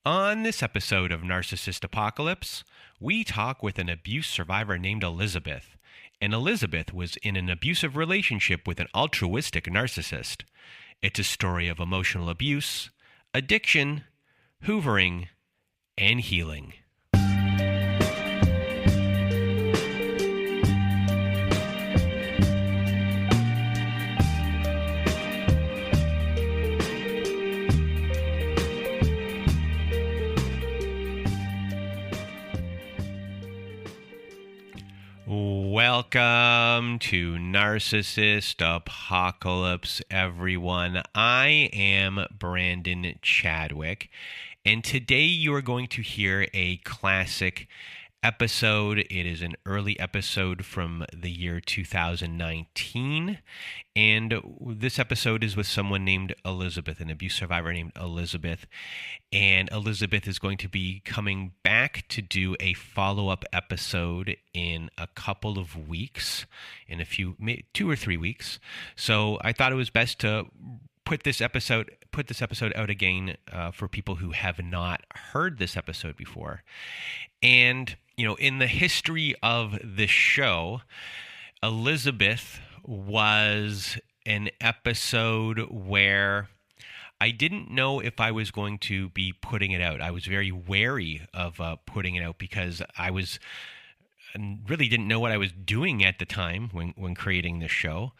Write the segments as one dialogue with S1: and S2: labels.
S1: On this episode of Narcissist Apocalypse, we talk with an abuse survivor named Elizabeth. And Elizabeth was in an abusive relationship with an altruistic narcissist. It's a story of emotional abuse, addiction, hoovering, and healing. Welcome to Narcissist Apocalypse, everyone. I am Brandon Chadwick, and today you are going to hear a classic episode. It is an early episode from the year 2019, and this episode is with someone named Elizabeth, an abuse survivor named Elizabeth, and Elizabeth is going to be coming back to do a follow-up episode in a couple of weeks, in a few, 2 or 3 weeks. So I thought it was best to put this episode out again for people who have not heard this episode before. And in the history of this show, Elizabeth was an episode where I didn't know if I was going to be putting it out. I was very wary of putting it out because I really didn't know what I was doing at the time when creating this show.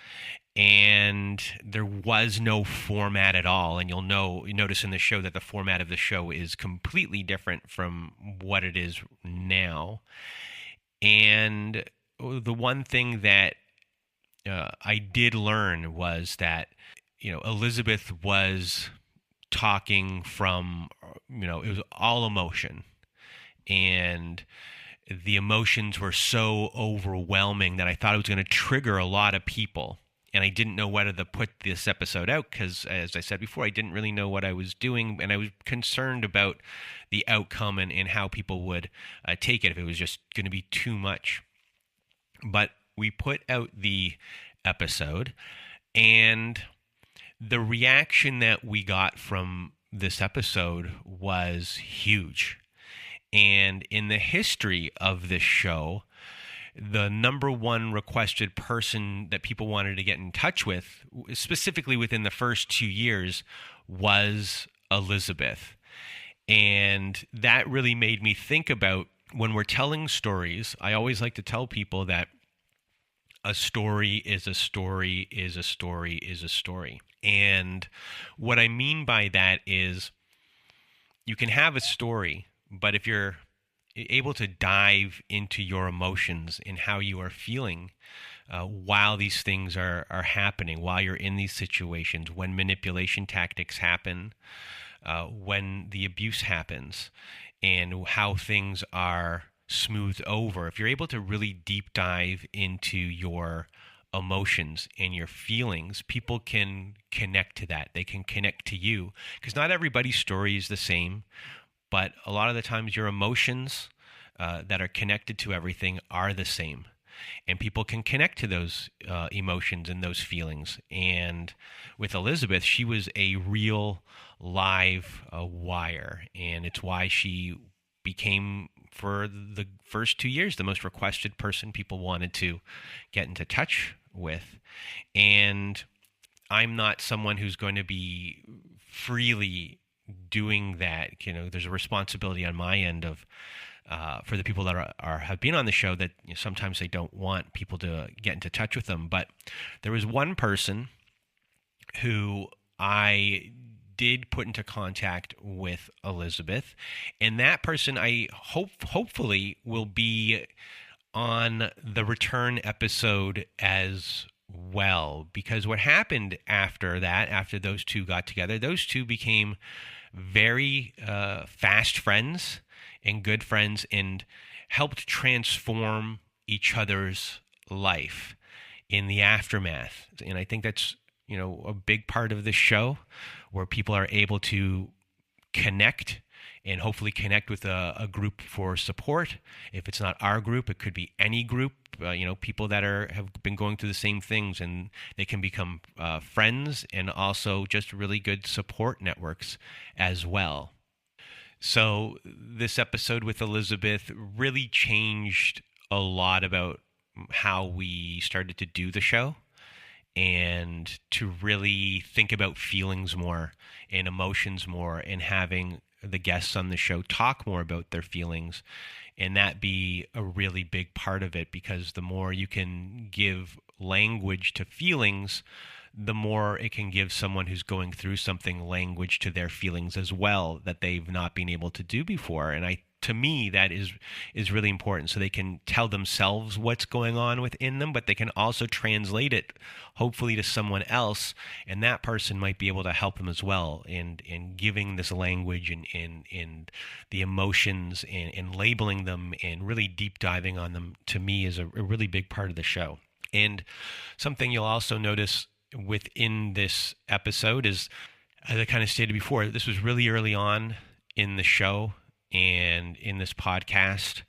S1: And there was no format at all. And you notice in the show that the format of the show is completely different from what it is now. And the one thing that I did learn was that, Elizabeth was talking from, it was all emotion. And the emotions were so overwhelming that I thought it was going to trigger a lot of people. And I didn't know whether to put this episode out because, as I said before, I didn't really know what I was doing. And I was concerned about the outcome and how people would take it if it was just going to be too much. But we put out the episode, and the reaction that we got from this episode was huge. And in the history of this show, the number one requested person that people wanted to get in touch with, specifically within the first 2 years, was Elizabeth. And that really made me think about when we're telling stories. I always like to tell people that a story is a story is a story is a story. And what I mean by that is you can have a story, but if you're able to dive into your emotions and how you are feeling while these things are happening, while you're in these situations, when manipulation tactics happen, when the abuse happens, and how things are smoothed over. If you're able to really deep dive into your emotions and your feelings, people can connect to that. They can connect to you because not everybody's story is the same. But a lot of the times your emotions that are connected to everything are the same. And people can connect to those emotions and those feelings. And with Elizabeth, she was a real live wire. And it's why she became, for the first 2 years, the most requested person people wanted to get into touch with. And I'm not someone who's going to be freely doing that. There's a responsibility on my end of for the people that have been on the show that sometimes they don't want people to get into touch with them. But there was one person who I did put into contact with Elizabeth, and that person I hopefully will be on the return episode as well, because what happened after that, after those two got together, those two became very fast friends and good friends and helped transform each other's life in the aftermath. And I think that's, a big part of this show, where people are able to connect and hopefully connect with a group for support. If it's not our group, it could be any group, people that have been going through the same things, and they can become friends and also just really good support networks as well. So, this episode with Elizabeth really changed a lot about how we started to do the show and to really think about feelings more and emotions more and having the guests on the show talk more about their feelings and that be a really big part of it because the more you can give language to feelings, the more it can give someone who's going through something language to their feelings as well that they've not been able to do before. And I to me that is really important so they can tell themselves what's going on within them, but they can also translate it hopefully to someone else, and that person might be able to help them as well in giving this language and the emotions and labeling them and really deep diving on them. To me is a really big part of the show. And something you'll also notice within this episode is, as I kind of stated before, this was really early on in the show and in this podcast,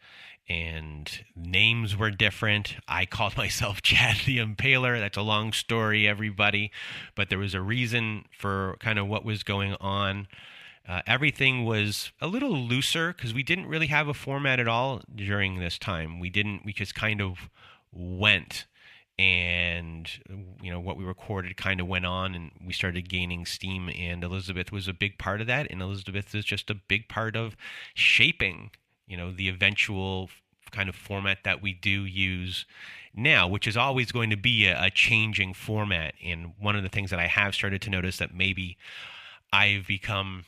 S1: and names were different. I called myself Chad the Impaler. That's a long story, everybody, but there was a reason for kind of what was going on. Everything was a little looser because we didn't really have a format at all during this time. We just kind of went, and what we recorded kind of went on, and we started gaining steam, and Elizabeth was a big part of that, and Elizabeth is just a big part of shaping the eventual kind of format that we do use now, which is always going to be a changing format. And one of the things that I have started to notice that maybe I've become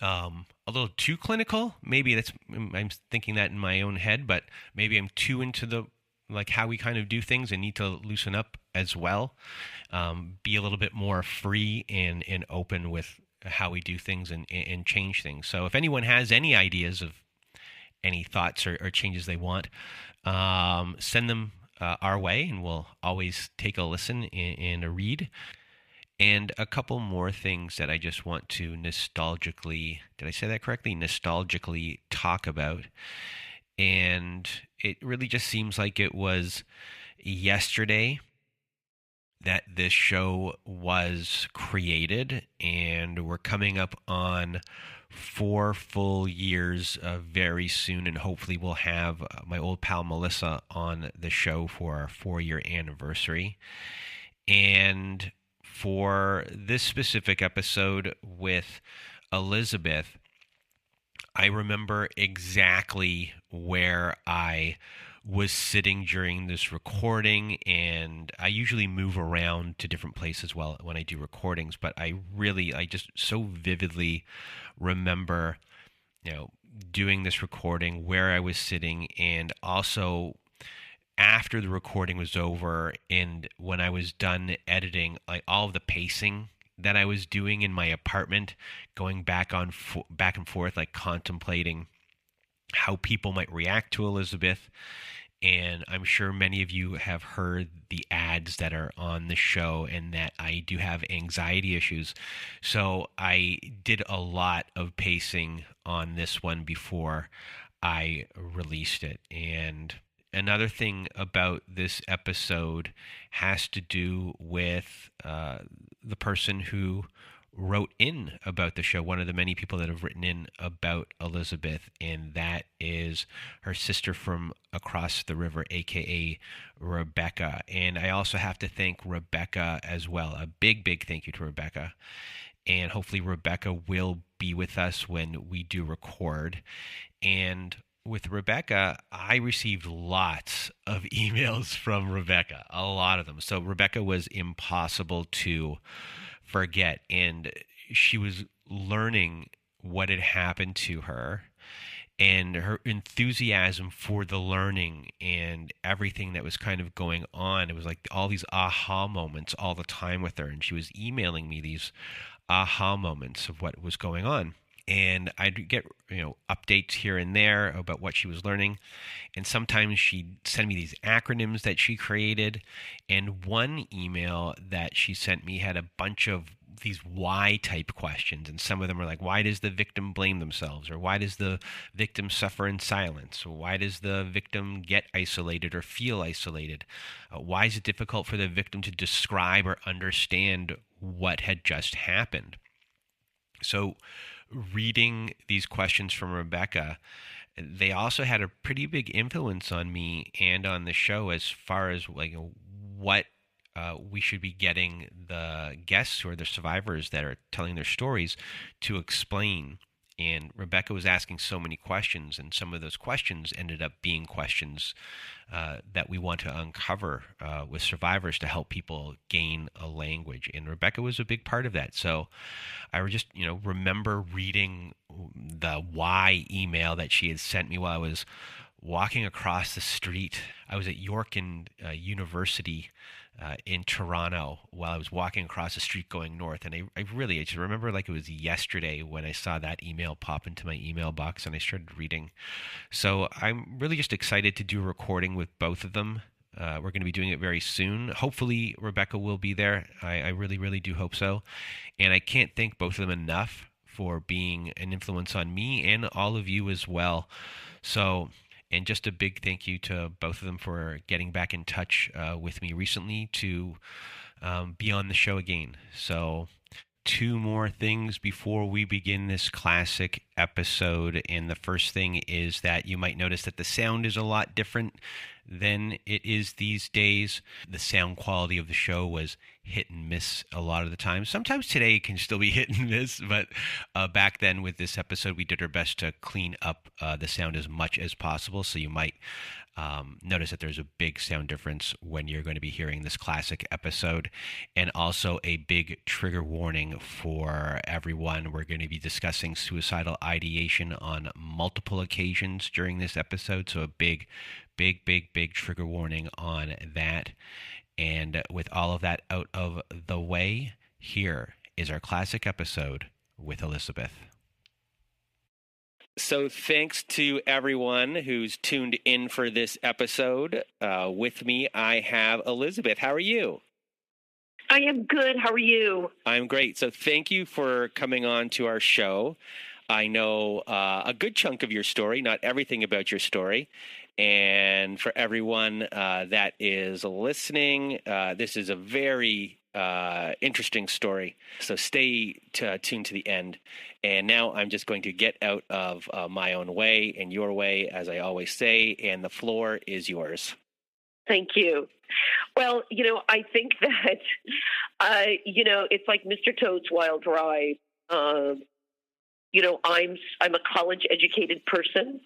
S1: a little too clinical. Maybe I'm thinking that in my own head, but maybe I'm too into the like how we kind of do things and need to loosen up as well. Be a little bit more free and open with how we do things and change things. So if anyone has any ideas of any thoughts or changes they want, send them our way, and we'll always take a listen and a read. And a couple more things that I just want to nostalgically, did I say that correctly? Nostalgically talk about. And it really just seems like it was yesterday that this show was created, and we're coming up on 4 full years very soon, and hopefully we'll have my old pal Melissa on the show for our 4-year anniversary. And for this specific episode with Elizabeth, I remember exactly where I was sitting during this recording, and I usually move around to different places when I do recordings, but I just so vividly remember, doing this recording, where I was sitting, and also after the recording was over and when I was done editing, like all of the pacing that I was doing in my apartment, going back and forth, like contemplating how people might react to Elizabeth. And I'm sure many of you have heard the ads that are on the show, and that I do have anxiety issues. So I did a lot of pacing on this one before I released it. And another thing about this episode has to do with the person who wrote in about the show, one of the many people that have written in about Elizabeth, and that is her sister from across the river, aka Rebecca. And I also have to thank Rebecca as well. A big, big thank you to Rebecca. And hopefully Rebecca will be with us when we do record. And with Rebecca, I received lots of emails from Rebecca, a lot of them. So Rebecca was impossible to forget, and she was learning what had happened to her, and her enthusiasm for the learning and everything that was kind of going on. It was like all these aha moments all the time with her, and she was emailing me these aha moments of what was going on. And I'd get, updates here and there about what she was learning. And sometimes she'd send me these acronyms that she created. And one email that she sent me had a bunch of these why type questions. And some of them were like, why does the victim blame themselves? Or why does the victim suffer in silence? Or why does the victim get isolated or feel isolated? Why is it difficult for the victim to describe or understand what had just happened? So reading these questions from Rebecca, they also had a pretty big influence on me and on the show as far as like what we should be getting the guests or the survivors that are telling their stories to explain. And Rebecca was asking so many questions, and some of those questions ended up being questions that we want to uncover with survivors to help people gain a language. And Rebecca was a big part of that. So I just, remember reading the why email that she had sent me while I was walking across the street. I was at York and University in Toronto while I was walking across the street going north. And I just remember like it was yesterday when I saw that email pop into my email box and I started reading. So I'm really just excited to do a recording with both of them. We're going to be doing it very soon. Hopefully Rebecca will be there. I really, really do hope so. And I can't thank both of them enough for being an influence on me and all of you as well. So, and just a big thank you to both of them for getting back in touch with me recently to be on the show again. So, two more things before we begin this classic episode. And the first thing is that you might notice that the sound is a lot different than it is these days. The sound quality of the show was hit and miss a lot of the time. Sometimes today it can still be hit and miss, but back then with this episode, we did our best to clean up the sound as much as possible. So you might notice that there's a big sound difference when you're going to be hearing this classic episode. And also a big trigger warning for everyone. We're going to be discussing suicidal ideation on multiple occasions during this episode. So a big trigger warning on that. And with all of that out of the way, here is our classic episode with Elizabeth. So thanks to everyone who's tuned in for this episode. With me, I have Elizabeth. How are you?
S2: I am good. How are you?
S1: I'm great. So thank you for coming on to our show. I know a good chunk of your story, not everything about your story. And for everyone that is listening, this is a very interesting story. So stay tuned to the end. And now I'm just going to get out of my own way and your way, as I always say, and the floor is yours.
S2: Thank you. Well, I think that, it's like Mr. Toad's Wild Ride. I'm a college-educated person.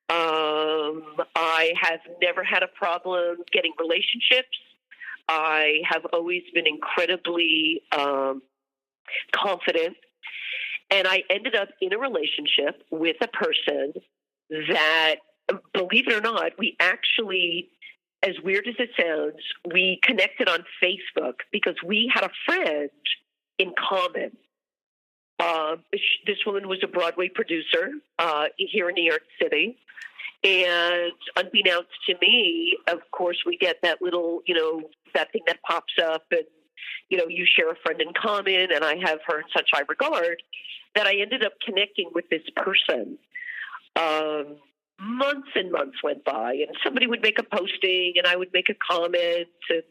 S2: I have never had a problem getting relationships. I have always been incredibly confident. And I ended up in a relationship with a person that, believe it or not, we actually, as weird as it sounds, we connected on Facebook because we had a friend in common. This woman was a Broadway producer here in New York City. And unbeknownst to me, of course, we get that little, that thing that pops up and, you share a friend in common, and I have her in such high regard that I ended up connecting with this person. Months and months went by, and somebody would make a posting, and I would make a comment, and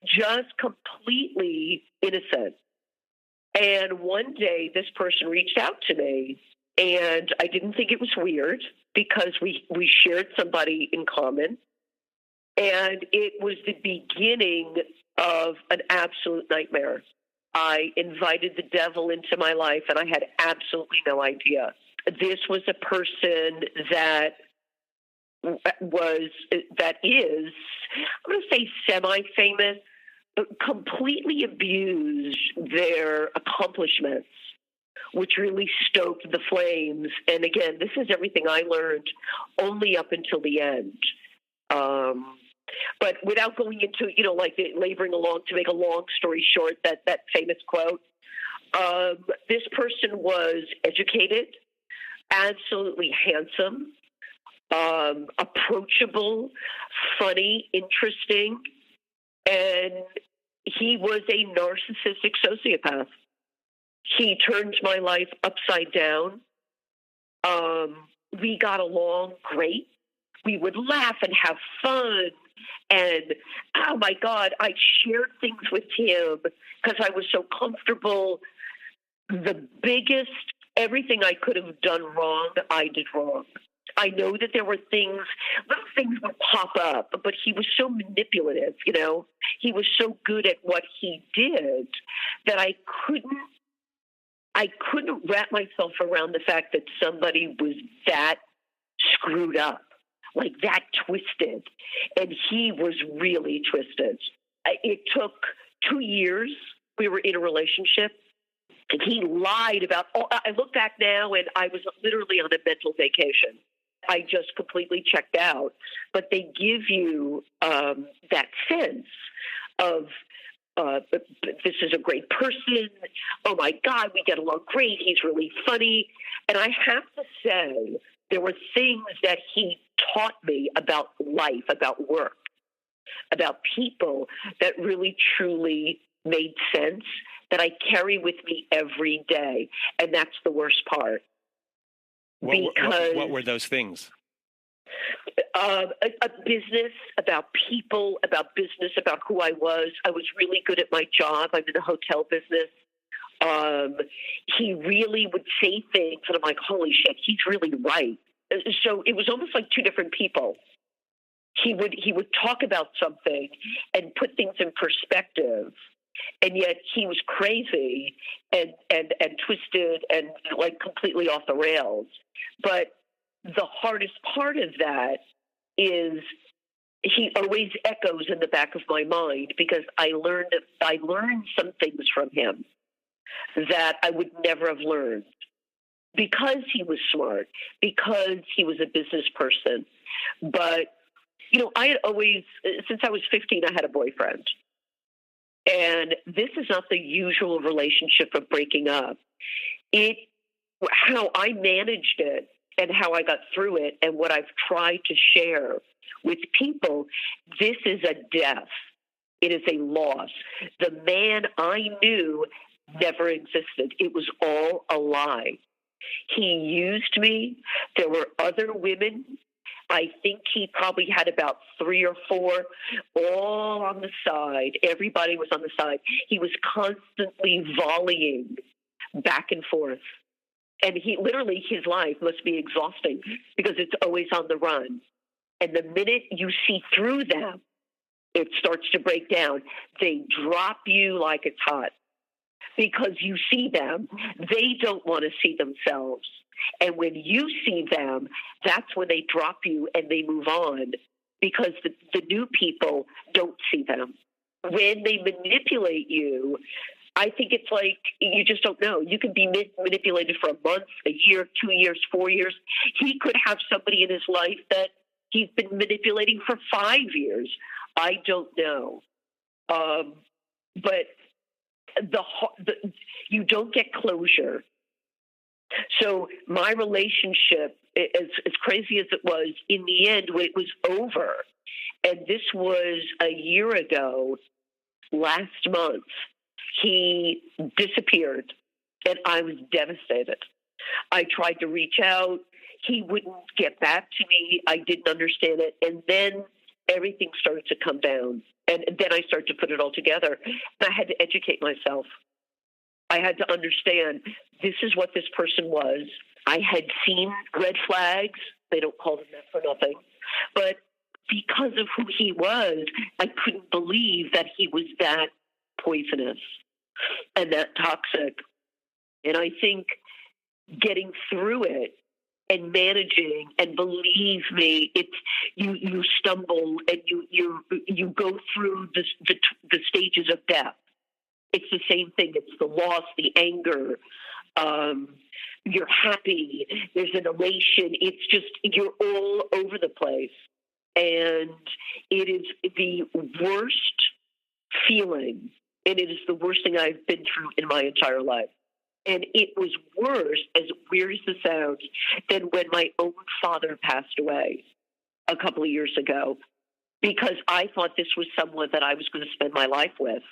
S2: just completely innocent. And one day, this person reached out to me, and I didn't think it was weird because we shared somebody in common. And it was the beginning of an absolute nightmare. I invited the devil into my life, and I had absolutely no idea. This was a person that is, I'm going to say semi-famous, completely abused their accomplishments, which really stoked the flames. And again, this is everything I learned only up until the end. But without going into, laboring along, to make a long story short, that famous quote, this person was educated, absolutely handsome, approachable, funny, interesting, and he was a narcissistic sociopath. He turned my life upside down. We got along great. We would laugh and have fun. And, oh, my God, I shared things with him because I was so comfortable. The biggest everything I could have done wrong, I did wrong. I know that there were little things would pop up, but he was so manipulative, He was so good at what he did that I couldn't wrap myself around the fact that somebody was that screwed up, like that twisted. And he was really twisted. It took 2 years. We were in a relationship. And he lied about, I look back now and I was literally on a mental vacation. I just completely checked out. But they give you that sense of, this is a great person. Oh my God, we get along great. He's really funny. And I have to say, there were things that he taught me about life, about work, about people that really, truly made sense, that I carry with me every day. And that's the worst part.
S3: What were those things?
S2: A business, about people, about business, about who I was. I was really good at my job. I'm in the hotel business. He really would say things, and I'm like, holy shit, he's really right. So it was almost like two different people. He would talk about something and put things in perspective, and yet he was crazy and twisted and like completely off the rails. But the hardest part of that is he always echoes in the back of my mind, because I learned some things from him that I would never have learned, because he was smart, because he was a business person. But, I had always, since I was 15, I had a boyfriend. And this is not the usual relationship of breaking up. How I managed it and how I got through it and what I've tried to share with people, this is a death. It is a loss. The man I knew never existed. It was all a lie. He used me. There were other women. I think he probably had about 3 or 4, all on the side. Everybody was on the side. He was constantly volleying back and forth. And his life must be exhausting, because it's always on the run. And the minute you see through them, it starts to break down. They drop you like it's hot, because you see them. They don't want to see themselves. And when you see them, that's when they drop you and they move on, because the new people don't see them. When they manipulate you, I think it's like you just don't know. You can be manipulated for a month, a year, 2 years, 4 years. He could have somebody in his life that he's been manipulating for 5 years. I don't know. But you don't get closure. So my relationship, as crazy as it was, in the end, when it was over, and this was a year ago, last month, he disappeared, and I was devastated. I tried to reach out. He wouldn't get back to me. I didn't understand it. And then everything started to come down. And then I started to put it all together. And I had to educate myself. I had to understand this is what this person was. I had seen red flags. They don't call them that for nothing. But because of who he was, I couldn't believe that he was that poisonous and that toxic. And I think getting through it and managing, and believe me, it's you stumble and you go through the stages of death. It's the same thing. It's the loss, the anger. You're happy. There's an elation. It's just, you're all over the place. And it is the worst feeling. And it is the worst thing I've been through in my entire life. And it was worse, as weird as it sounds, than when my own father passed away a couple of years ago, because I thought this was someone that I was going to spend my life with.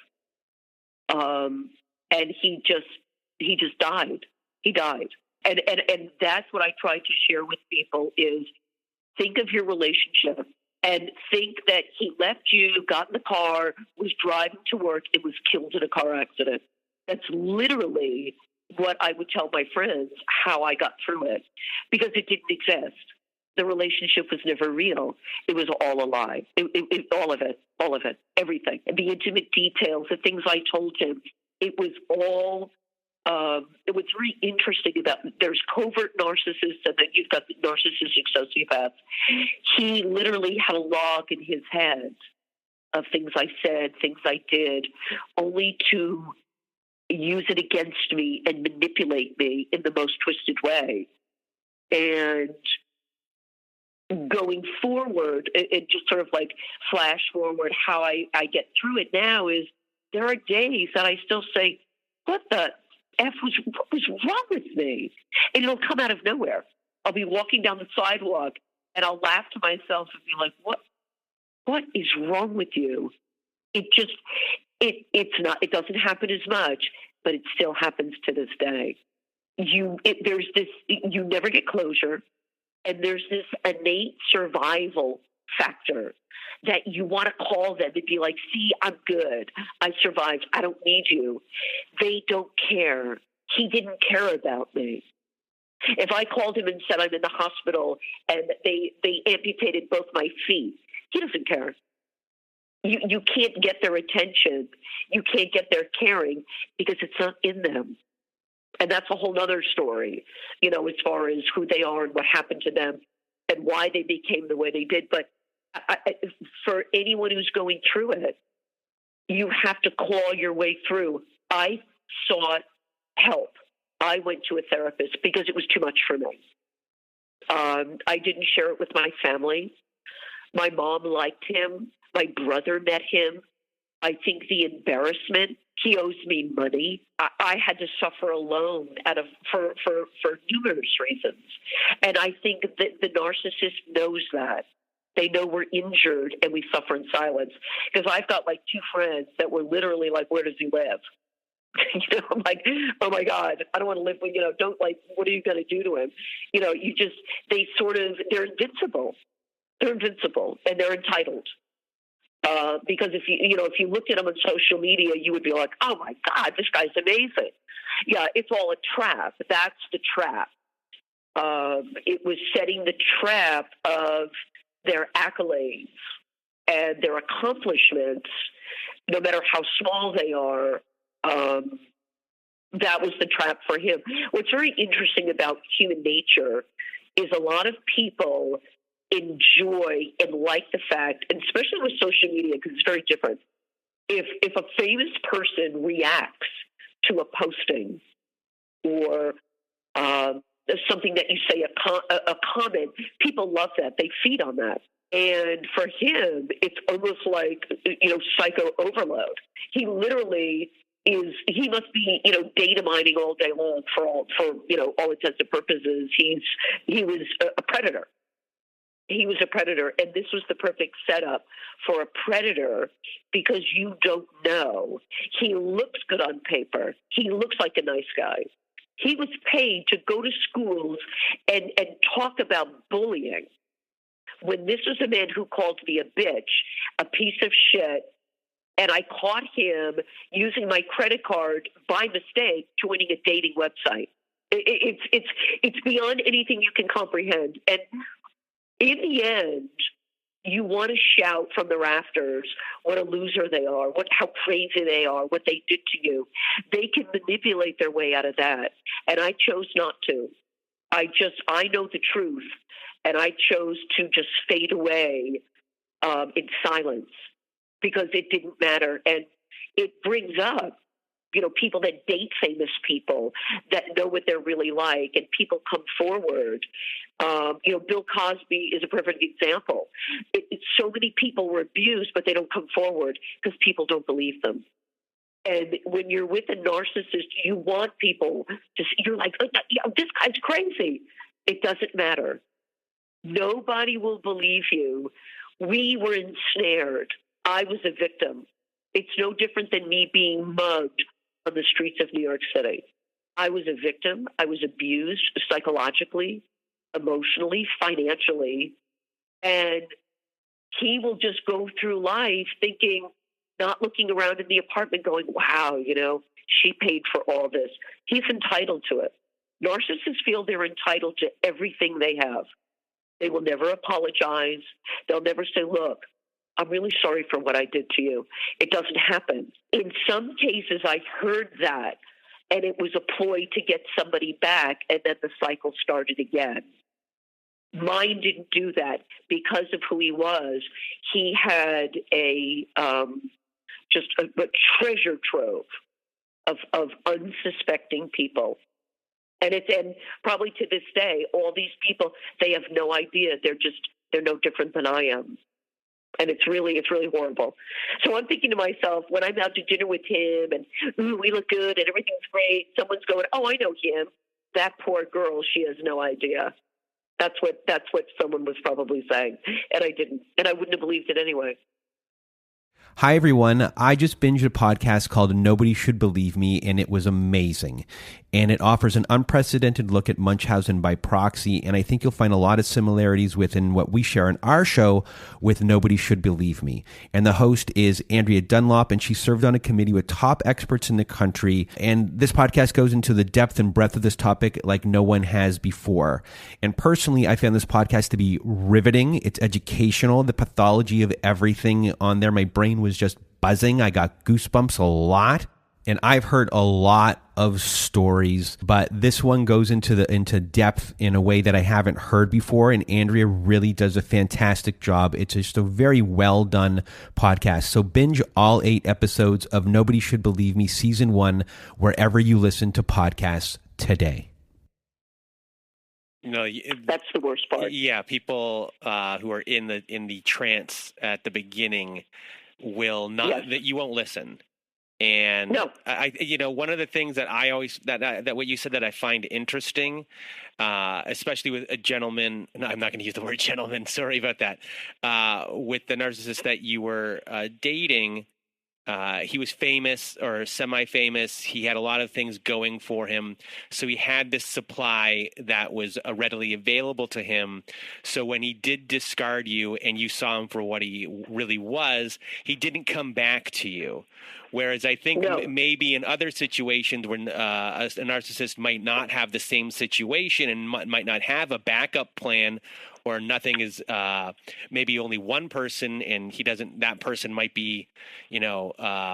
S2: And he just died. He died. And that's what I try to share with people is think of your relationship and think that he left you, got in the car, was driving to work, and was killed in a car accident. That's literally what I would tell my friends how I got through it, because it didn't exist. The relationship was never real. It was all a lie. All of it, everything. The intimate details, the things I told him, it was all, it was very interesting about, there's covert narcissists and then you've got the narcissistic sociopaths. He literally had a log in his head of things I said, things I did, only to use it against me and manipulate me in the most twisted way. And going forward, and just sort of like flash forward how I get through it now, is there are days that I still say, what the F what was wrong with me? And it'll come out of nowhere. I'll be walking down the sidewalk and I'll laugh to myself and be like, what is wrong with you? It just, it doesn't happen as much, but it still happens to this day. There's this, you never get closure. And there's this innate survival factor that you want to call them and be like, see, I'm good. I survived. I don't need you. They don't care. He didn't care about me. If I called him and said I'm in the hospital and they amputated both my feet, he doesn't care. You can't get their attention. You can't get their caring because it's not in them. And that's a whole other story, as far as who they are and what happened to them and why they became the way they did. But for anyone who's going through it, you have to claw your way through. I sought help. I went to a therapist because it was too much for me. I didn't share it with my family. My mom liked him. My brother met him. I think the embarrassment, he owes me money. I had to suffer alone for numerous reasons. And I think that the narcissist knows that. They know we're injured and we suffer in silence. Because I've got like two friends that were literally like, where does he live? I'm like, oh my God, I don't want to live with, don't like, what are you going to do to him? They're invincible. They're invincible and they're entitled. Because if you looked at him on social media, you would be like, oh my God, this guy's amazing. Yeah, it's all a trap. That's the trap. It was setting the trap of their accolades and their accomplishments, no matter how small they are. That was the trap for him. What's very interesting about human nature is a lot of people enjoy and like the fact, and especially with social media, because it's very different. If a famous person reacts to a posting or something that you say, a comment, people love that. They feed on that. And for him, it's almost like, psycho overload. He literally he must be, data mining all day long for all intents and purposes. He was a predator. He was a predator, and this was the perfect setup for a predator because you don't know. He looks good on paper. He looks like a nice guy. He was paid to go to schools and talk about bullying. When this was a man who called me a bitch, a piece of shit, and I caught him using my credit card by mistake, joining a dating website. It's beyond anything you can comprehend. And in the end, you want to shout from the rafters what a loser they are, how crazy they are, what they did to you. They can manipulate their way out of that. And I chose not to. I know the truth. And I chose to just fade away in silence because it didn't matter. And it brings up, people that date famous people that know what they're really like, and people come forward. Bill Cosby is a perfect example. So many people were abused, but they don't come forward because people don't believe them. And when you're with a narcissist, you want people to see, you're like, oh, this guy's crazy. It doesn't matter. Nobody will believe you. We were ensnared. I was a victim. It's no different than me being mugged on the streets of New York City. I was a victim. I was abused psychologically, emotionally, financially. And he will just go through life thinking, not looking around in the apartment going, wow, She paid for all this. He's entitled to it. Narcissists feel they're entitled to everything they have. They will never apologize. They'll never say, look, I'm really sorry for what I did to you. It doesn't happen. In some cases, I've heard that, and it was a ploy to get somebody back, and then the cycle started again. Mine didn't do that because of who he was. He had just a treasure trove of unsuspecting people. And probably to this day, all these people, they have no idea. They're no different than I am. And it's really horrible. So I'm thinking to myself, when I'm out to dinner with him and, ooh, we look good and everything's great, someone's going, oh, I know him. That poor girl, she has no idea. That's what someone was probably saying. And I didn't. And I wouldn't have believed it anyway.
S1: Hi, everyone. I just binged a podcast called Nobody Should Believe Me, and it was amazing. And it offers an unprecedented look at Munchausen by proxy, and I think you'll find a lot of similarities within what we share in our show with Nobody Should Believe Me. And the host is Andrea Dunlop, and she served on a committee with top experts in the country. And this podcast goes into the depth and breadth of this topic like no one has before. And personally, I found this podcast to be riveting. It's educational, the pathology of everything on there. My brain was just buzzing. I got goosebumps a lot. And I've heard a lot of stories, but this one goes into depth in a way that I haven't heard before. And Andrea really does a fantastic job. It's just a very well done podcast. So binge all 8 episodes of Nobody Should Believe Me Season 1 wherever you listen to podcasts today.
S2: That's the worst part.
S3: Yeah, people who are in the trance at the beginning will not. That you won't listen. And
S2: no.
S3: I one of the things that I always that what you said that I find interesting, especially with a gentleman. No, I'm not going to use the word gentleman. Sorry about that. With the narcissist that you were dating, he was famous or semi-famous. He had a lot of things going for him. So he had this supply that was readily available to him. So when he did discard you and you saw him for what he really was, he didn't come back to you. Whereas I think maybe in other situations when a narcissist might not have the same situation and might not have a backup plan, or nothing is maybe only one person and that person might be,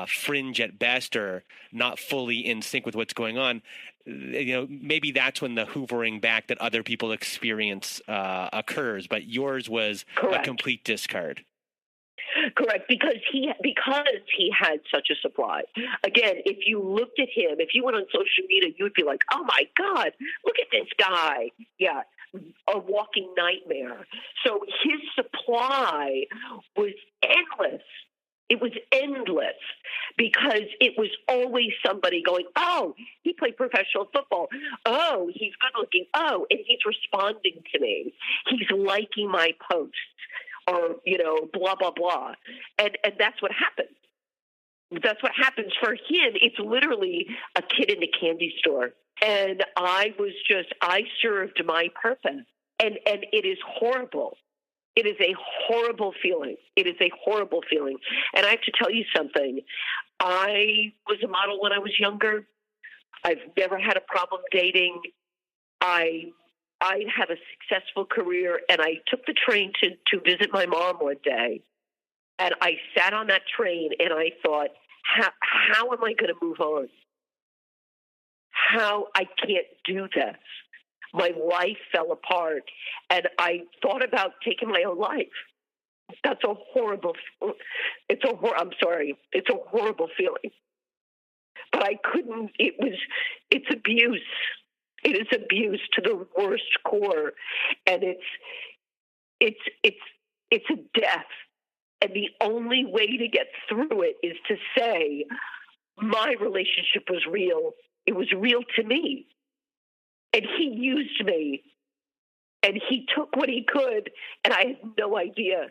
S3: fringe at best or not fully in sync with what's going on. Maybe that's when the hoovering back that other people experience occurs. But yours was
S2: Correct.
S3: A complete discard.
S2: Correct, because he had such a supply. Again, if you looked at him, if you went on social media, you would be like, "Oh my God, look at this guy!" Yeah, a walking nightmare. So his supply was endless. It was endless because it was always somebody going, "Oh, he played professional football. Oh, he's good looking. Oh, and he's responding to me. He's liking my posts." Or, blah, blah, blah. And that's what happens. That's what happens for him. It's literally a kid in a candy store. And I served my purpose. And it is horrible. It is a horrible feeling. It is a horrible feeling. And I have to tell you something. I was a model when I was younger. I've never had a problem dating. I had a successful career, and I took the train to visit my mom one day. And I sat on that train, and I thought, how am I going to move on? How I can't do this. My life fell apart, and I thought about taking my own life. That's a horrible. I'm sorry. It's a horrible feeling. But I couldn't. It's abuse. It is abuse to the worst core, and it's a death. And the only way to get through it is to say, my relationship was real. It was real to me, and he used me, and he took what he could, and I had no idea.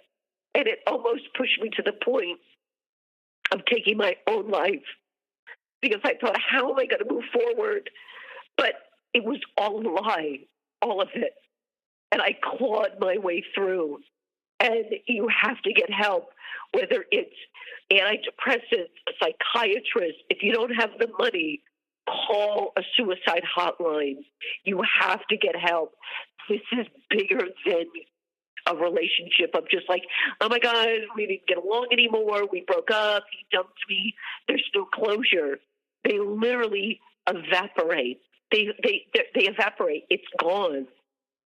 S2: And it almost pushed me to the point of taking my own life because I thought, how am I going to move forward? But it was all a lie, all of it. And I clawed my way through. And you have to get help whether it's antidepressants, a psychiatrist. If you don't have the money, call a suicide hotline. You have to get help. This is bigger than a relationship of just like, oh my God, we didn't get along anymore. We broke up. He dumped me. There's no closure. They literally evaporate. They evaporate. It's gone.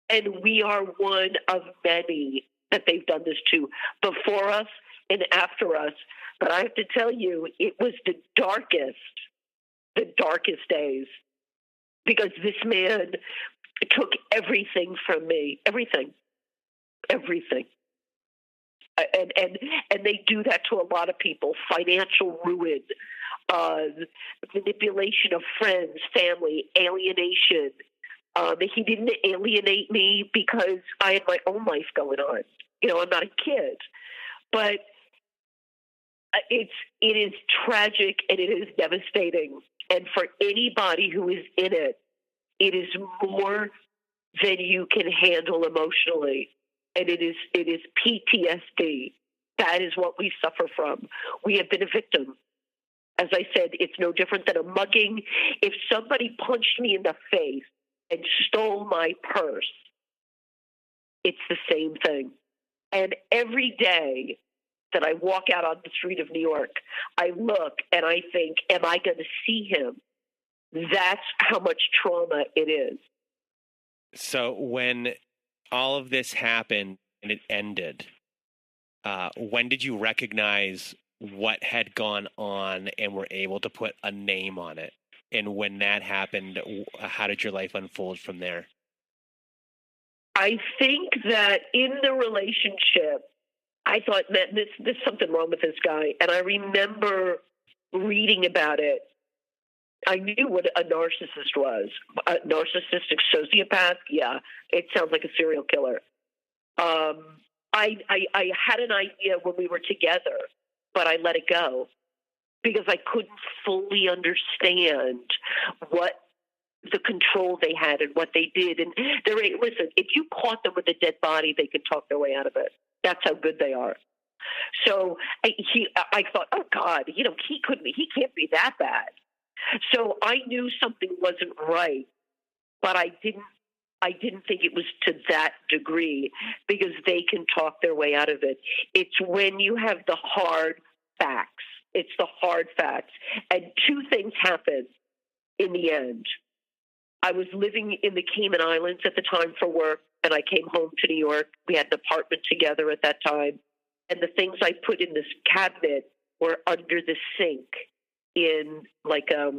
S2: And we are one of many that they've done this to before us and after us. But I have to tell you, it was the darkest days, because this man took everything from me, everything. And they do that to a lot of people: financial ruin, manipulation of friends, family, alienation. He didn't alienate me because I had my own life going on. I'm not a kid, but it is tragic and it is devastating. And for anybody who is in it, it is more than you can handle emotionally. And it is PTSD. That is what we suffer from. We have been a victim. As I said, it's no different than a mugging. If somebody punched me in the face and stole my purse, it's the same thing. And every day that I walk out on the street of New York, I look and I think, am I going to see him? That's how much trauma it is.
S3: So when all of this happened and it ended, when did you recognize what had gone on and were able to put a name on it? And when that happened, how did your life unfold from there?
S2: I think that in the relationship, I thought, man, there's something wrong with this guy. And I remember reading about it. I knew what a narcissist was. A narcissistic sociopath, yeah, it sounds like a serial killer. I had an idea when we were together, but I let it go because I couldn't fully understand what the control they had and what they did. And listen, if you caught them with a dead body, they could talk their way out of it. That's how good they are. So I thought, oh God, he can't be that bad. So I knew something wasn't right, but I didn't think it was to that degree, because they can talk their way out of it. It's when you have the hard facts. It's the hard facts. And two things happened in the end. I was living in the Cayman Islands at the time for work, and I came home to New York. We had an apartment together at that time. And the things I put in this cabinet were under the sink in like a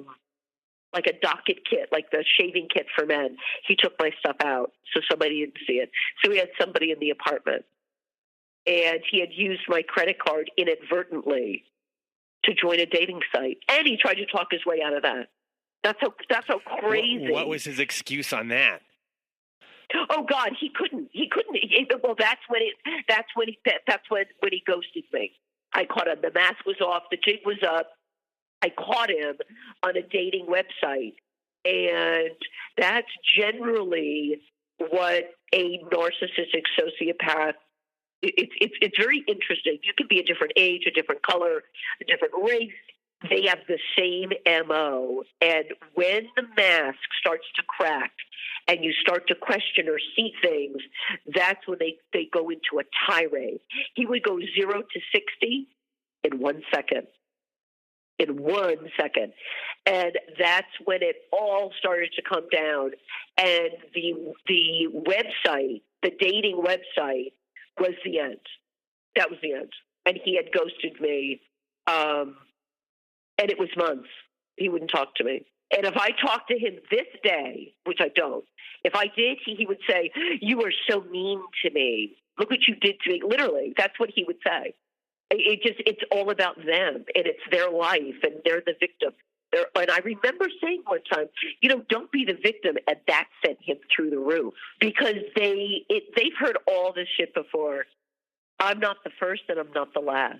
S2: docket kit, like the shaving kit for men. He took my stuff out so somebody didn't see it. So we had somebody in the apartment, and he had used my credit card inadvertently to join a dating site, and he tried to talk his way out of that. That's how crazy.
S3: What was his excuse on that?
S2: Oh God, he couldn't. Well, that's when he ghosted me. I caught him. The mask was off. The jig was up. I caught him on a dating website, and that's generally what a narcissistic sociopath. It's very interesting. You can be a different age, a different color, a different race. They have the same MO, and when the mask starts to crack and you start to question or see things, that's when they go into a tirade. He would go 0 to 60 in 1 second. In 1 second. And that's when it all started to come down. And the website, the dating website, was the end. That was the end. And he had ghosted me. And it was months. He wouldn't talk to me. And if I talked to him this day, which I don't, if I did, he would say, "You are so mean to me. Look what you did to me." Literally, that's what he would say. It's all about them, and it's their life, and they're the victim. And I remember saying one time, don't be the victim, and that sent him through the roof, because they've heard all this shit before. I'm not the first, and I'm not the last.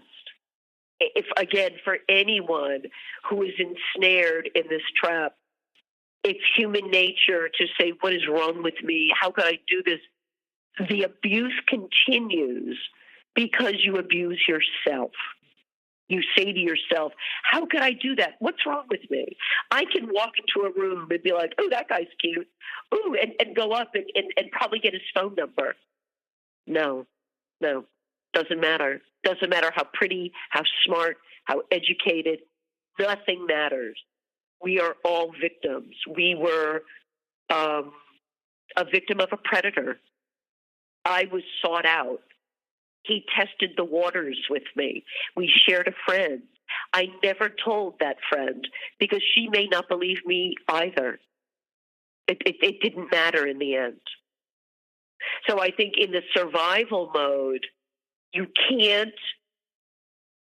S2: If again, for anyone who is ensnared in this trap, it's human nature to say, "What is wrong with me? How could I do this?" The abuse continues because you abuse yourself. You say to yourself, how could I do that? What's wrong with me? I can walk into a room and be like, oh, that guy's cute. Ooh, and go up and probably get his phone number. No, doesn't matter. Doesn't matter how pretty, how smart, how educated. Nothing matters. We are all victims. We were a victim of a predator. I was sought out. He tested the waters with me. We shared a friend. I never told that friend because she may not believe me either. It didn't matter in the end. So I think in the survival mode, you can't.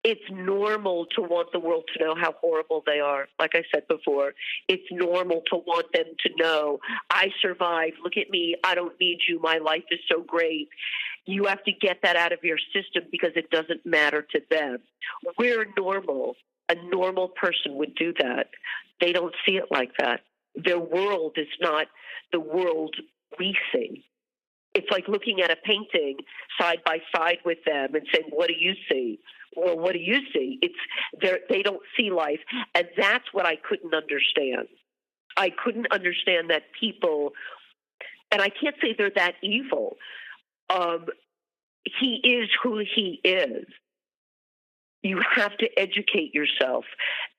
S2: It's normal to want the world to know how horrible they are. Like I said before, it's normal to want them to know, I survived. Look at me. I don't need you. My life is so great. You have to get that out of your system because it doesn't matter to them. We're normal. A normal person would do that. They don't see it like that. Their world is not the world we see. It's like looking at a painting side by side with them and saying, what do you see? Well, what do you see? They don't see life. And that's what I couldn't understand. I couldn't understand that people, and I can't say they're that evil. He is who he is. You have to educate yourself.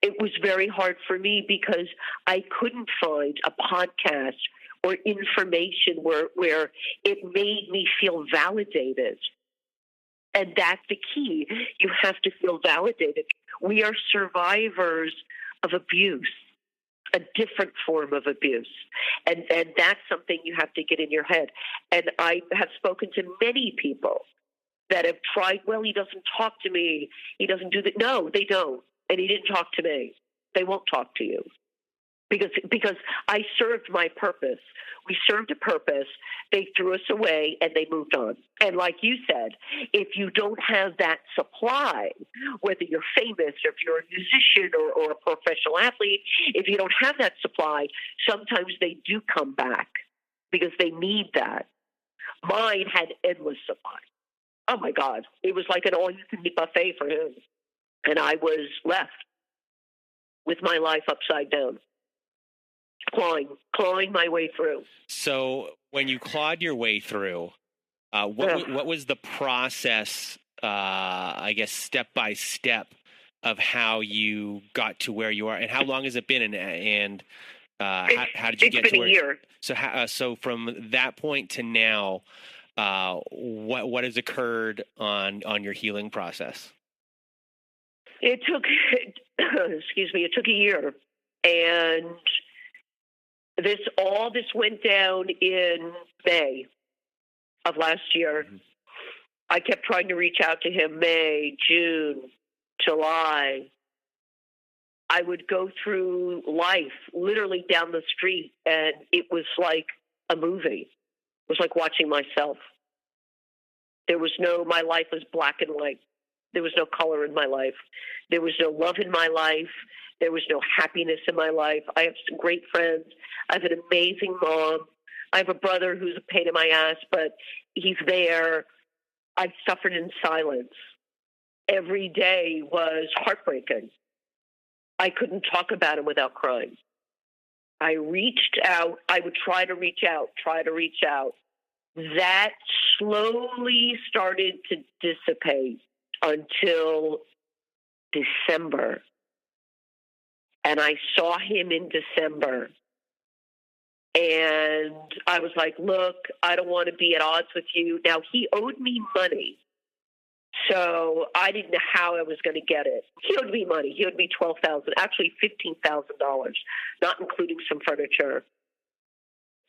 S2: It was very hard for me because I couldn't find a podcast or information where it made me feel validated. And that's the key. You have to feel validated. We are survivors of abuse, a different form of abuse. And that's something you have to get in your head. And I have spoken to many people that have tried, well, he doesn't talk to me. He doesn't do that. No, they don't. And he didn't talk to me. They won't talk to you. Because I served my purpose. We served a purpose. They threw us away and they moved on. And like you said, if you don't have that supply, whether you're famous or if you're a musician or a professional athlete, if you don't have that supply, sometimes they do come back because they need that. Mine had endless supply. Oh my God. It was like an all-you-can-eat buffet for him. And I was left with my life upside down. Clawing my way through.
S3: So when you clawed your way through, what was the process, I guess, step by step of how you got to where you are? And how long has it been? And how did you get to where?
S2: It's been a year.
S3: So from that point to now, what has occurred on your healing process?
S2: It took, it took a year. And this went down in May of last year. Mm-hmm. I kept trying to reach out to him May, June, July. I would go through life literally down the street, and it was like a movie. It was like watching myself. My life was black and white. There was no color in my life. There was no love in my life. There was no happiness in my life. I have some great friends. I have an amazing mom. I have a brother who's a pain in my ass, but he's there. I've suffered in silence. Every day was heartbreaking. I couldn't talk about him without crying. I reached out. I would try to reach out. That slowly started to dissipate until December. And I saw him in December. And I was like, look, I don't want to be at odds with you. Now, he owed me money. So I didn't know how I was going to get it. He owed me money. He owed me $12,000, actually $15,000, not including some furniture.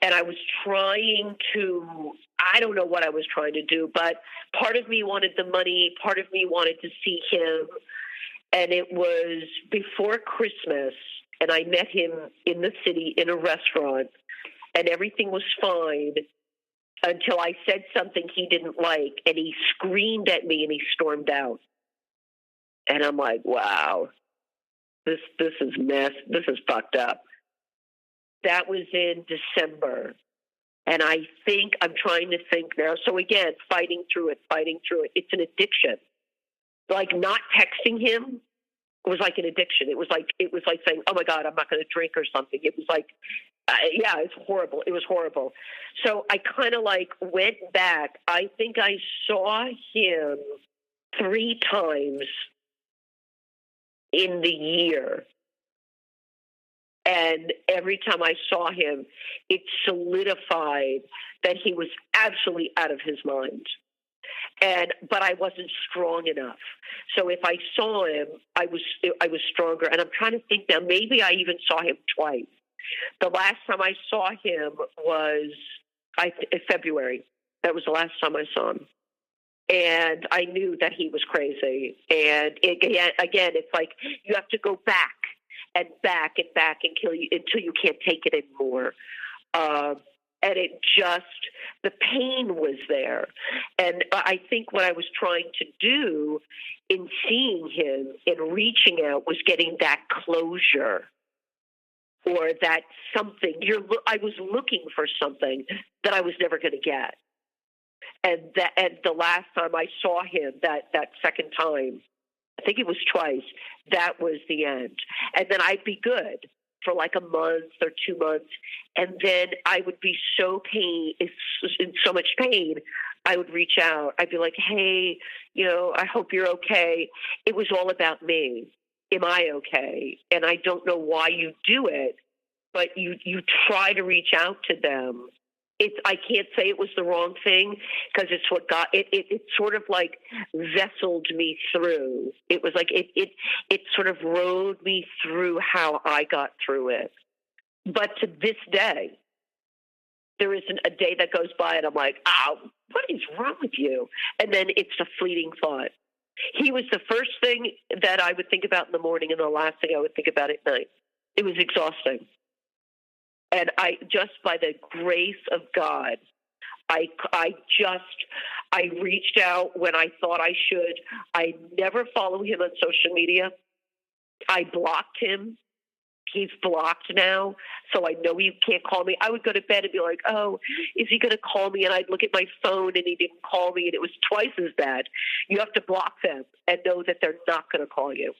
S2: And I was trying to, I don't know what I was trying to do, but part of me wanted the money. Part of me wanted to see him. And it was before Christmas, and I met him in the city in a restaurant, and everything was fine until I said something he didn't like, and he screamed at me and he stormed out. And I'm like, wow, this is mess. This is fucked up. That was in December. And I think I'm trying to think now. So again, fighting through it. It's an addiction. Like not texting him was like an addiction. It was like saying, "Oh my God, I'm not going to drink" or something. It was like, yeah, it's horrible. It was horrible. So I kind of like went back. I think I saw him 3 times in the year. And every time I saw him, it solidified that he was absolutely out of his mind. But I wasn't strong enough. So if I saw him, I was stronger. And I'm trying to think now, maybe I even saw him twice. The last time I saw him was in February. That was the last time I saw him. And I knew that he was crazy. And again, it's like you have to go back and back and back until you can't take it anymore. And the pain was there. And I think what I was trying to do in seeing him, in reaching out, was getting that closure or that something. I was looking for something that I was never going to get. And the last time I saw him, that second time, I think it was twice, that was the end. And then I'd be good for like a month or 2 months. And then I would be in so much pain, I would reach out. I'd be like, "Hey, I hope you're okay." It was all about me. Am I okay? And I don't know why you do it, but you try to reach out to them. I can't say it was the wrong thing because it's what got it sort of like vesseled me through. It was like it sort of rode me through how I got through it. But to this day, there isn't a day that goes by and I'm like, "Oh, what is wrong with you?" And then it's a fleeting thought. He was the first thing that I would think about in the morning and the last thing I would think about at night. It was exhausting. And just by the grace of God, I reached out when I thought I should. I never follow him on social media. I blocked him. He's blocked now, so I know he can't call me. I would go to bed and be like, "Oh, is he going to call me?" And I'd look at my phone and he didn't call me, and it was twice as bad. You have to block them and know that they're not going to call you.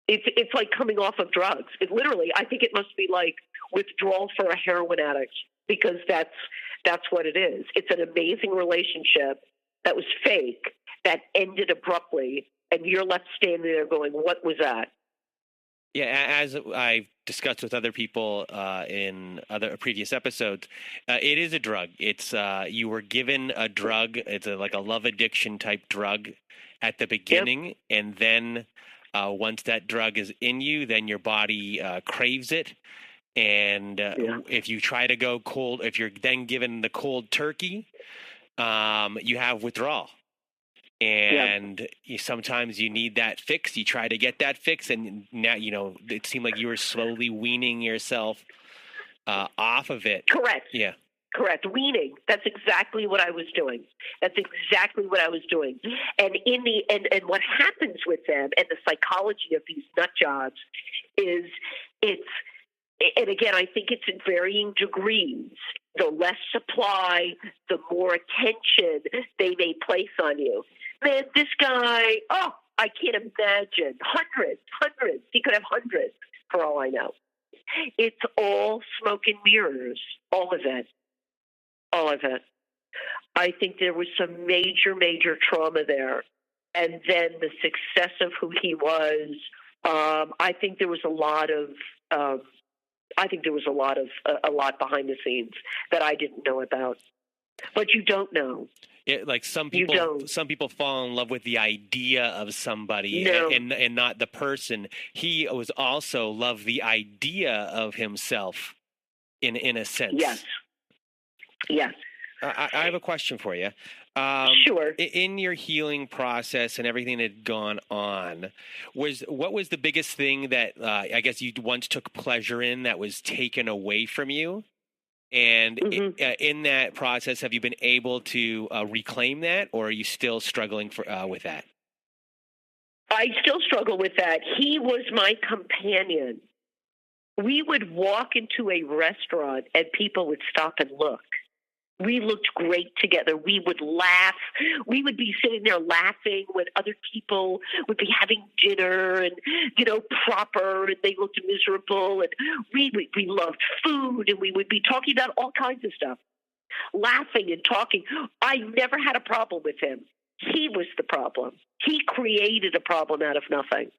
S2: It's like coming off of drugs. I think it must be like withdrawal for a heroin addict, because that's what it is. It's an amazing relationship that was fake, that ended abruptly, and you're left standing there going, "What was that?"
S3: Yeah, as I've discussed with other people in other previous episodes, it is a drug. It's you were given a drug. It's like a love addiction type drug at the beginning,
S2: Yep.
S3: And then once that drug is in you, then your body craves it. And if you try to go cold, if you're then given the cold turkey, you have withdrawal. And sometimes you need that fix. You try to get that fix, and now it seemed like you were slowly weaning yourself off of it.
S2: Correct.
S3: Yeah.
S2: Correct. Weaning. That's exactly what I was doing. And and what happens with them and the psychology of these nut jobs is and again, I think it's in varying degrees. The less supply, the more attention they may place on you. Man, this guy, I can't imagine. Hundreds. He could have hundreds for all I know. It's all smoke and mirrors, all of it. I think there was some major, major trauma there. And then the success of who he was, I think there was a lot behind the scenes that I didn't know about. But you don't know.
S3: Yeah, like some people fall in love with the idea of somebody and not the person. He was also loved the idea of himself in a sense.
S2: Yes.
S3: I have a question for you.
S2: Sure.
S3: In your healing process and everything that had gone on, what was the biggest thing that I guess you once took pleasure in that was taken away from you? And in that process, have you been able to reclaim that, or are you still struggling with that?
S2: I still struggle with that. He was my companion. We would walk into a restaurant and people would stop and look. We looked great together. We would laugh. We would be sitting there laughing when other people would be having dinner and, proper, and they looked miserable. And we loved food, and we would be talking about all kinds of stuff, laughing and talking. I never had a problem with him. He was the problem. He created a problem out of nothing.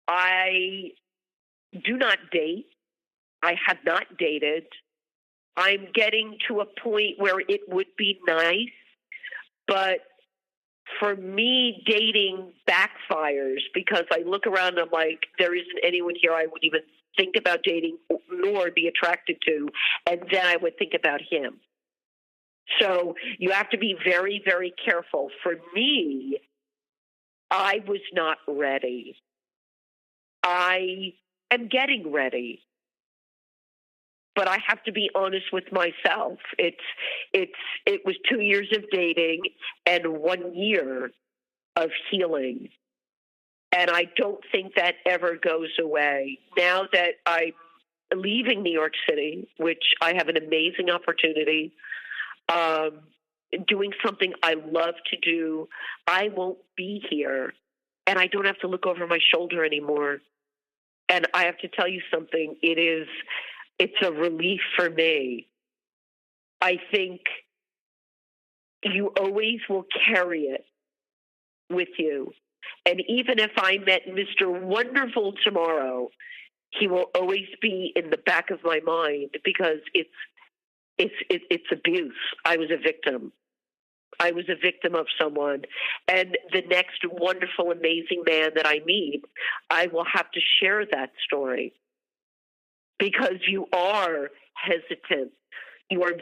S2: I do not date. I have not dated. I'm getting to a point where it would be nice, but for me, dating backfires because I look around and I'm like, there isn't anyone here I would even think about dating nor be attracted to, and then I would think about him. So you have to be very, very careful. For me, I was not ready. I am getting ready. But I have to be honest with myself. It was 2 years of dating and 1 year of healing. And I don't think that ever goes away. Now that I'm leaving New York City, which I have an amazing opportunity, doing something I love to do, I won't be here. And I don't have to look over my shoulder anymore. And I have to tell you something. It's a relief for me. I think you always will carry it with you. And even if I met Mr. Wonderful tomorrow, he will always be in the back of my mind because it's abuse. I was a victim. I was a victim of someone. And the next wonderful, amazing man that I meet, I will have to share that story. Because you are hesitant, you're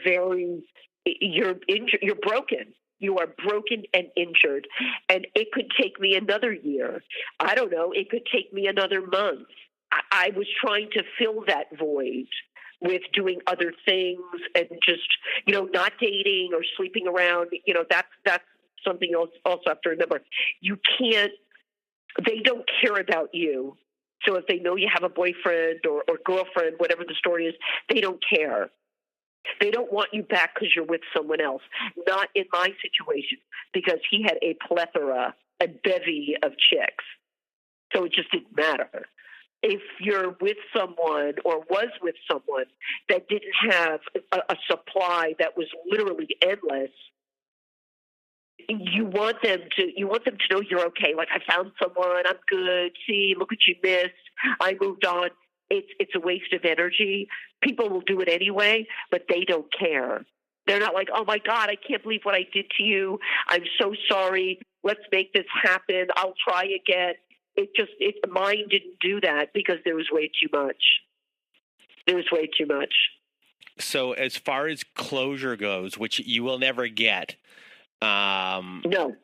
S2: injured, you're broken. You are broken and injured. And it could take me another year. I don't know. It could take me another month. I was trying to fill that void with doing other things and just, not dating or sleeping around. That's something else also have to remember. They don't care about you. So if they know you have a boyfriend or girlfriend, whatever the story is, they don't care. They don't want you back because you're with someone else. Not in my situation, because he had a plethora, a bevy of chicks. So it just didn't matter. If you're with someone or was with someone that didn't have a supply that was literally endless, you want them to know you're okay. Like, I found someone, I'm good. See, look what you missed. I moved on. It's a waste of energy. People will do it anyway, but they don't care. They're not like, oh my God, I can't believe what I did to you. I'm so sorry. Let's make this happen. I'll try again. Mine didn't do that because there was way too much. There was way too much.
S3: So as far as closure goes, which you will never get,
S2: no,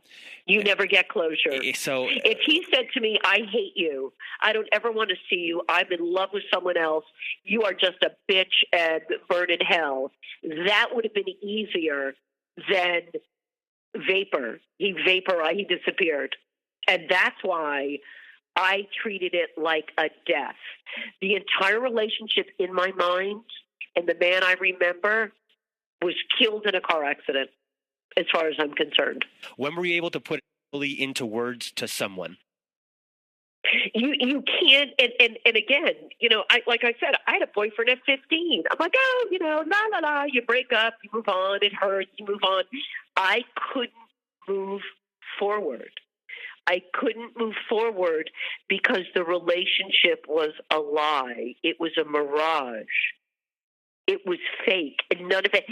S2: you never get closure.
S3: So
S2: if he said to me, I hate you, I don't ever want to see you, I'm in love with someone else, you are just a bitch and burn in hell, that would have been easier than vapor. He disappeared. And that's why I treated it like a death. The entire relationship in my mind and the man I remember was killed in a car accident. As far as I'm concerned.
S3: When were you able to put it fully into words to someone?
S2: You can't, and again, like I said, I had a boyfriend at 15. I'm like, you break up, you move on, it hurts, you move on. I couldn't move forward. I couldn't move forward because the relationship was a lie. It was a mirage. It was fake, and none of it.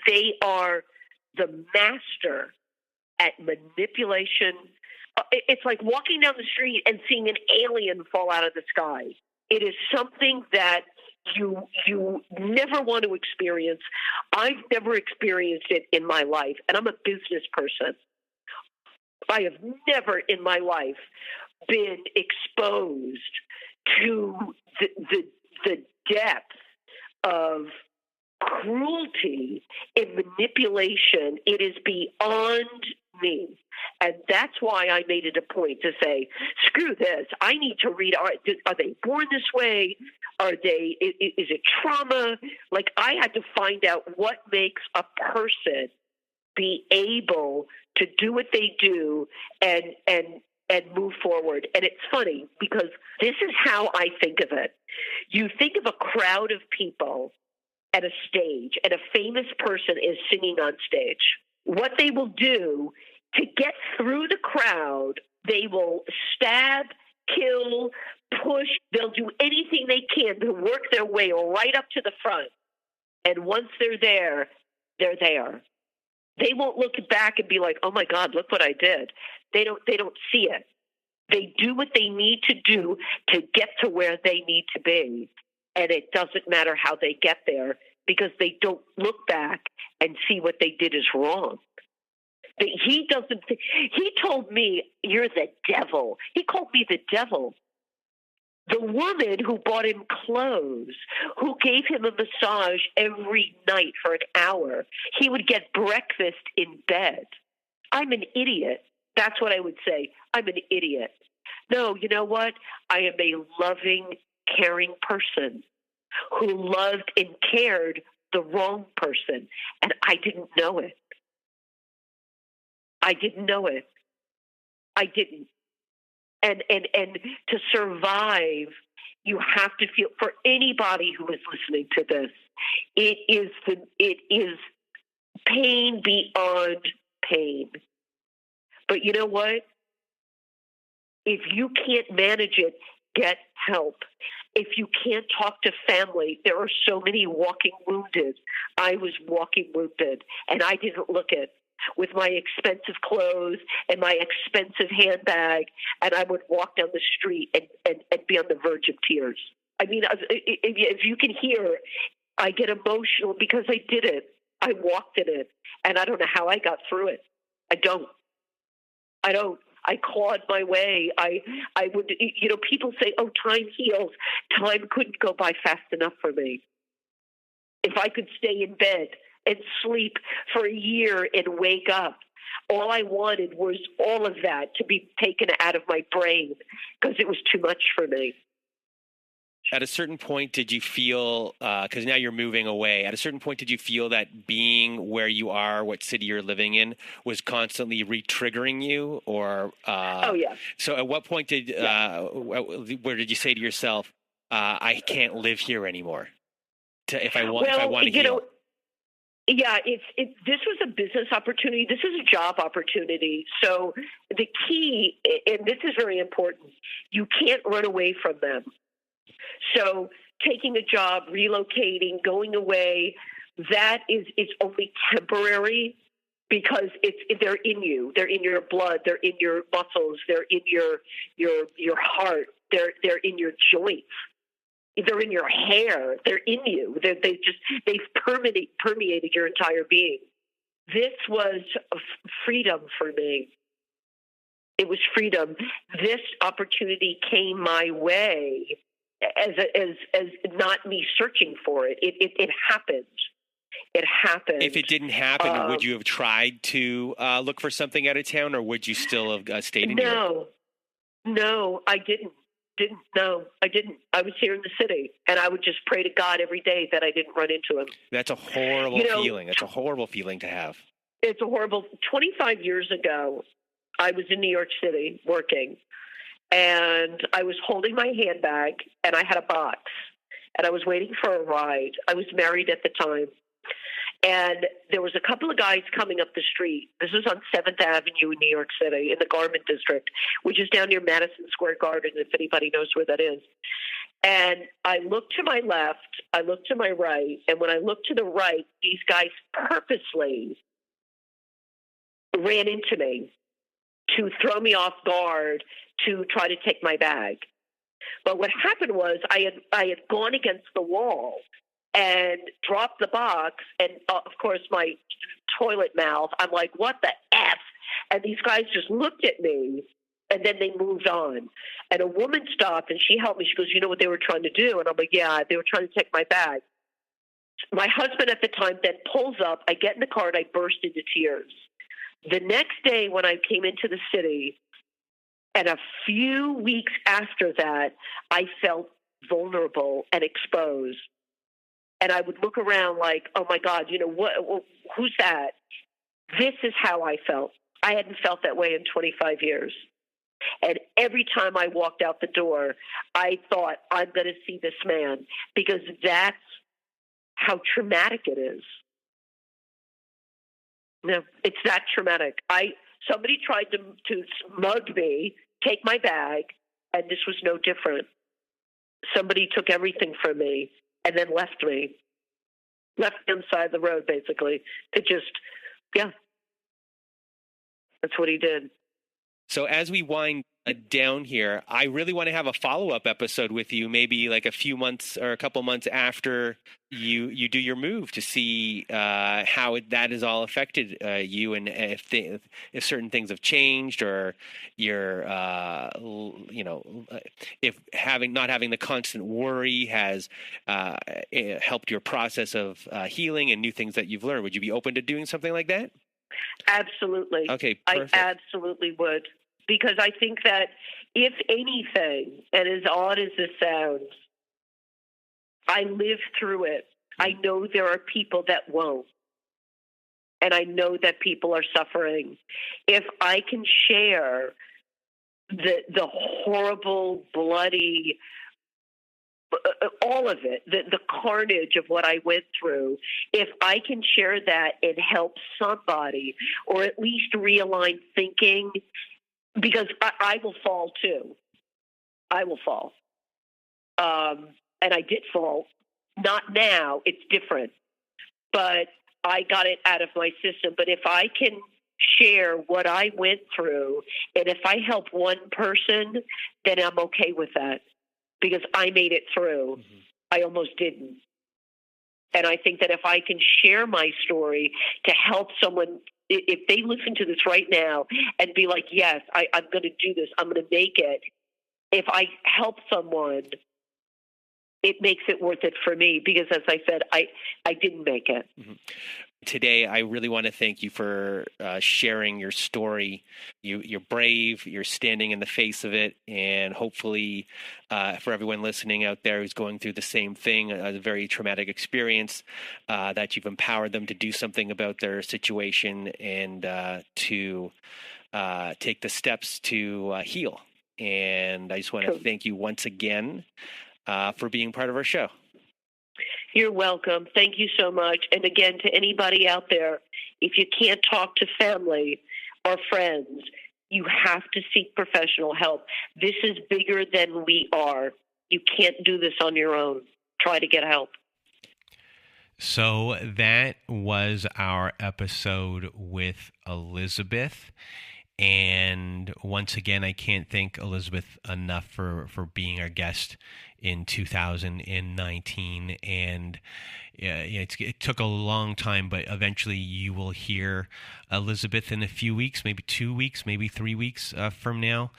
S2: They are the master at manipulation. It's like walking down the street and seeing an alien fall out of the sky. It is something that you never want to experience. I've never experienced it in my life, and I'm a business person. I have never in my life been exposed to the depth of cruelty and manipulation. It is beyond me. And that's why I made it a point to say, screw this. I need to read, are they born this way? Is it trauma? Like, I had to find out what makes a person be able to do what they do and move forward. And it's funny because this is how I think of it. You think of a crowd of people at a stage, and a famous person is singing on stage. What they will do to get through the crowd, they will stab, kill, push. They'll do anything they can to work their way right up to the front. And once they're there, they're there. They won't look back and be like, oh my God, look what I did. They don't see it. They do what they need to do to get to where they need to be. And it doesn't matter how they get there because they don't look back and see what they did is wrong. He told me, you're the devil. He called me the devil. The woman who bought him clothes, who gave him a massage every night for an hour, he would get breakfast in bed. I'm an idiot. That's what I would say. I'm an idiot. No, you know what? I am a loving, caring person who loved and cared the wrong person, and I didn't know it. I didn't know it. I didn't. And to survive, you have to feel, for anybody who is listening to this, it is pain beyond pain. But you know what? If you can't manage it, get help. If you can't talk to family, there are so many walking wounded. I was walking wounded, and I didn't look it. With my expensive clothes and my expensive handbag, and I would walk down the street and be on the verge of tears. I mean, if you can hear, I get emotional because I did it. I walked in it, and I don't know how I got through it. I don't. I clawed my way. I would, people say, oh, time heals. Time couldn't go by fast enough for me. If I could stay in bed and sleep for a year and wake up, all I wanted was all of that to be taken out of my brain because it was too much for me.
S3: At a certain point, did you feel, because now you're moving away, at a certain point, did you feel that being where you are, what city you're living in, was constantly re-triggering you? Or
S2: oh, yeah.
S3: So at what point where did you say to yourself, I can't live here anymore? If I want to heal?
S2: Yeah, this was a business opportunity. This is a job opportunity. So the key, and this is very important, you can't run away from them. So taking a job, relocating, going away, that is only temporary because they're in you. They're in your blood. They're in your muscles. They're in your heart. They're in your joints. They're in your hair. They're in you. They've permeated your entire being. This was freedom for me. It was freedom. This opportunity came my way as not me searching for it. It happened. It happened.
S3: If it didn't happen, would you have tried to look for something out of town, or would you still have stayed in Europe?
S2: No, I didn't. No, I didn't. I was here in the city, and I would just pray to God every day that I didn't run into him.
S3: That's a horrible feeling. That's a horrible feeling to have.
S2: It's a horrible. 25 years ago, I was in New York City working, and I was holding my handbag, and I had a box, and I was waiting for a ride. I was married at the time, and there was a couple of guys coming up the street. This was on 7th Avenue in New York City in the Garment District, which is down near Madison Square Garden, if anybody knows where that is. And I looked to my left, I looked to my right, and when I looked to the right, these guys purposely ran into me to throw me off guard, to try to take my bag. But what happened was I had gone against the wall and dropped the box, and of course my toilet mouth, I'm like, what the F? And these guys just looked at me, and then they moved on. And a woman stopped, and she helped me. She goes, you know what they were trying to do? And I'm like, yeah, they were trying to take my bag. My husband at the time then pulls up. I get in the car, and I burst into tears. The next day when I came into the city, and a few weeks after that, I felt vulnerable and exposed. And I would look around like, oh my God, who's that? This is how I felt. I hadn't felt that way in 25 years. And every time I walked out the door, I thought, I'm going to see this man, because that's how traumatic it is. No, it's that traumatic. Somebody tried to mug me, take my bag, and this was no different. Somebody took everything from me and then left me on the side of the road, basically. That's what he did.
S3: So as we wind down here, I really want to have a follow-up episode with you, maybe like a few months or a couple months after you do your move, to see how that has all affected you, and if certain things have changed, or your if not having the constant worry has helped your process of healing and new things that you've learned. Would you be open to doing something like that?
S2: Absolutely.
S3: Okay, perfect.
S2: I absolutely would. Because I think that if anything, and as odd as this sounds, I lived through it. I know there are people that won't. And I know that people are suffering. If I can share the horrible, bloody, all of it, the carnage of what I went through, if I can share that and help somebody, or at least realign thinking, because I will fall too. I will fall. And I did fall. Not now, it's different. But I got it out of my system. But if I can share what I went through, and if I help one person, then I'm okay with that. Because I made it through. Mm-hmm. I almost didn't. And I think that if I can share my story to help someone, if they listen to this right now and be like, yes, I'm going to do this, I'm going to make it. If I help someone, it makes it worth it for me, because as I said, I didn't make it.
S3: Mm-hmm. Today, I really want to thank you for sharing your story. You're brave. You're standing in the face of it. And hopefully for everyone listening out there who's going through the same thing, a very traumatic experience, that you've empowered them to do something about their situation and to take the steps to heal. And I just want to thank you once again for being part of our show.
S2: You're welcome. Thank you so much. And again, to anybody out there, if you can't talk to family or friends, you have to seek professional help. This is bigger than we are. You can't do this on your own. Try to get help.
S1: So that was our episode with Elizabeth. And once again, I can't thank Elizabeth enough for being our guest in 2019. And it took a long time, but eventually you will hear Elizabeth in a few weeks, maybe 2 weeks, maybe 3 weeks from now,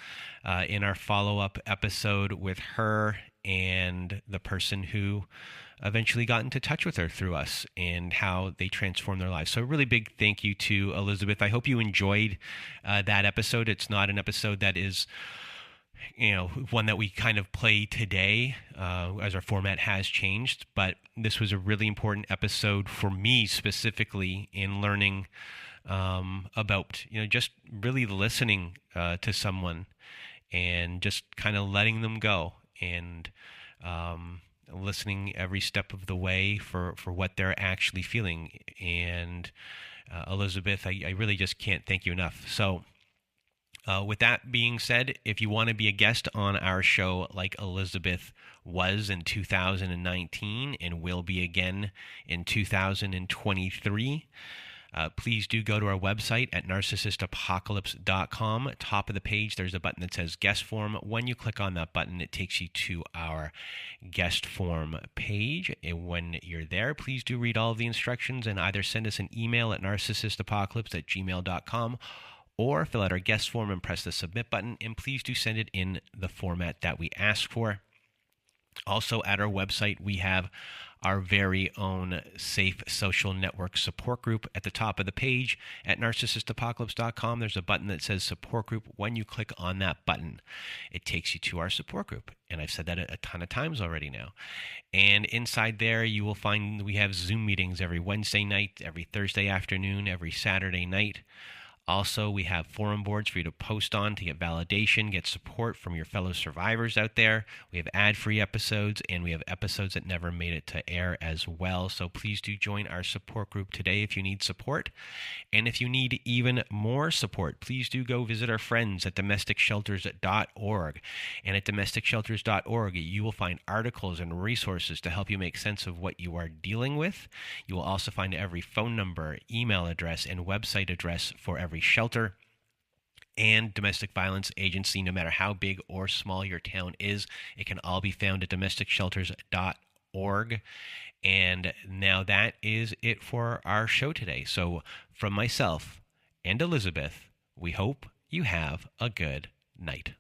S1: in our follow-up episode with her and the person who eventually got into touch with her through us and how they transformed their lives. So a really big thank you to Elizabeth. I hope you enjoyed that episode. It's not an episode that is, one that we kind of play today as our format has changed, but this was a really important episode for me specifically in learning about, just really listening to someone and just kind of letting them go and listening every step of the way for what they're actually feeling. And Elizabeth, I really just can't thank you enough. So with that being said, if you want to be a guest on our show like Elizabeth was in 2019 and will be again in 2023, please do go to our website at narcissistapocalypse.com. Top of the page, there's a button that says guest form. When you click on that button, it takes you to our guest form page. And when you're there, please do read all of the instructions and either send us an email at narcissistapocalypse@gmail.com or fill out our guest form and press the submit button. And please do send it in the format that we ask for. Also, at our website, we have our very own safe social network support group. At the top of the page at narcissistapocalypse.com, there's a button that says support group. When you click on that button, it takes you to our support group. And I've said that a ton of times already now. And inside there, you will find we have Zoom meetings every Wednesday night, every Thursday afternoon, every Saturday night. Also, we have forum boards for you to post on to get validation, get support from your fellow survivors out there. We have ad-free episodes, and we have episodes that never made it to air as well. So please do join our support group today if you need support. And if you need even more support, please do go visit our friends at domesticshelters.org. And at domesticshelters.org, you will find articles and resources to help you make sense of what you are dealing with. You will also find every phone number, email address, and website address for every shelter and domestic violence agency. No matter how big or small your town is, it can all be found at domesticshelters.org. And now that is it for our show today. So from myself and Elizabeth, we hope you have a good night.